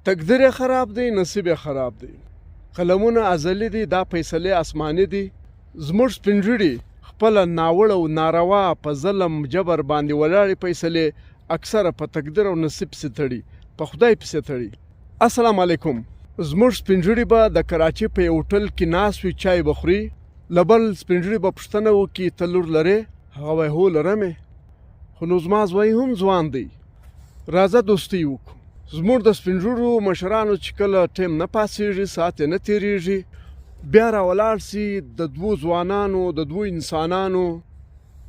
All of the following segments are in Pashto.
تقدیر یې خراب دی، نصیب یې خراب دی. قلمونه ازلي دي، دا فیصلې آسماني دي. زموږ سپین ږیري خپله ناوړه او ناروا په ظلم جبر باندې ولاړې فیصلې اکثره په تقدیر او نصیب پسې تړي، په خدای پسې تړي. السلام علیکم. زموږ سپین ږیري به د کراچۍ په یو هوټل کې ناست وي، چای به خوري. له بل سپین ږیري به پوښتنه وکړي ته لور لرې؟ هغه وایي هو لرمې، خو نو زما زوی هم ځوان دی، راځه دوستي وکړو. زموږ د سپین ږیرو مشرانو چې کله ټیم نه پاسېږي، ساعت یې نه تېرېږي، بیا راولاړ سي د دوو ځوانانو، د دوو انسانانو،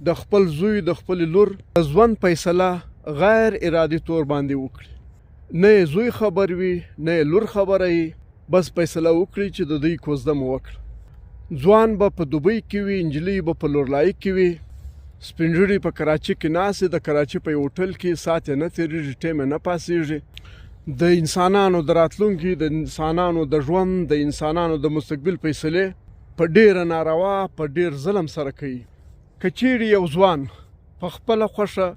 د خپل زوی د خپلې لور د ژوند فیصله غیر ارادي طور باندې وکړي. نه یې زوی خبر وي، نه یې لور خبره وي، بس فیصله وکړي چې د دوی کوزده مو وکړه. ځوان به په دوبۍ کې وي، نجلۍ به په لورلایي کې وي. سپین ږیري په کراچۍ کې ناست د کراچۍ په یو هوټل کې، ساعت یې نه تېرېږي، ټیم یې نه پاسېږي. د انسانانو د راتلونکي، د انسانانو د ژوند، د انسانانو د مستقبل فیصلې په ډېره ناروا، په ډېر ظلم سره کوي. که چیرې یو ځوان په خپله خوښه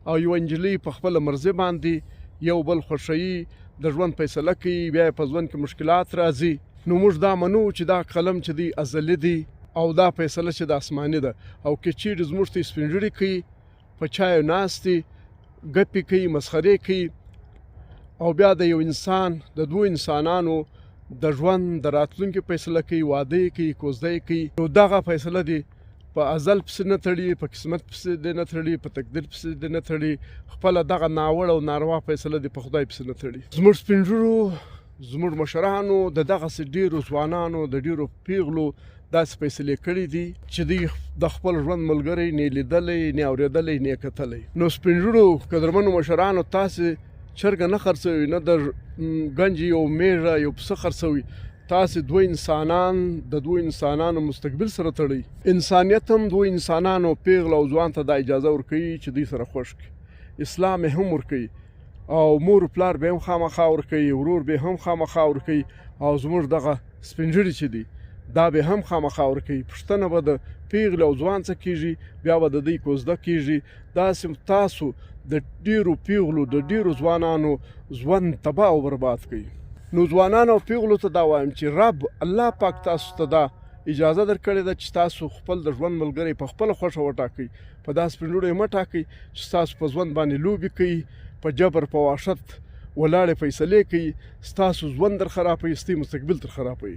او یو نجلۍ په خپله مرضي باندې یو بل خوښوي، د ژوند فیصله کوي، بیا یې په ژوند کې مشکلات راځي، نو موږ دا منو چې دا قلم چې دی ازلي دی او دا فیصله چې د آسماني ده. او که چیرې زموږ ته سپین ږیري کوي، په چایو ناستې ګپې کوي، مسخرې کوي، او بیا د یو انسان، د دوو انسانانو د ژوند د راتلونکي فیصله کوي، واده یې کوي، کوزده یې کوي، نو دغه فیصله دې په ازل پسې نه تړي، په قسمت پسې دې نه تړي، په تقدیر پسې دې نه تړي. خپله دغه ناوړه او ناروا فیصله دې په خدای پسې نه تړي. زموږ سپین ږیرو، زموږ مشرانو د دغسې ډېرو ځوانانو، د ډېرو پیغلو داسې فیصلې کړي دي چې دوی د خپل ژوند ملګری نه لیدلی، نه اورېدلی، نه کتلی. نو سپین ږیرو، قدرمنو مشرانو، تاسې چرګه نه خرڅوي، نه د ګنج یو میږه یو پسه خرڅوي، تاسې دوه انسانان د دوه انسانانو مستقبل سره تړئ. انسانیت هم دوه انسانانو، پیغله او ځوان ته دا اجازه ورکوي چې دوی سره خوښ کړي. اسلام یې هم ورکوي، او مور پلار به هم خامخا ورکوي، ورور به هم خامخا ورکوي، او زموږ دغه سپین ږیري چې دي دا به هم خامخا ورکوي. پوښتنه به د پیغلې او ځوان څه کېږي، بیا به د دوی کوزده کېږي. داسې تاسو د ډېرو پیغلو، د ډېرو ځوانانو ژوند تباه او برباد کوي. نو ځوانانو او پیغلو ته دا وایم چې رب الله پاک تاسو ته دا اجازه درکړې ده چې تاسو خپل د ژوند ملګری په خپله خوښه وټاکئ. په داسې سپین ږیرو یې مه ټاکئ چې ستاسو په ژوند باندې لوبې کوي، په جبر، په وحشت ولاړې فیصلې کوي، ستاسو ژوند در خرابوي، ستاسو مستقبل در خرابوي.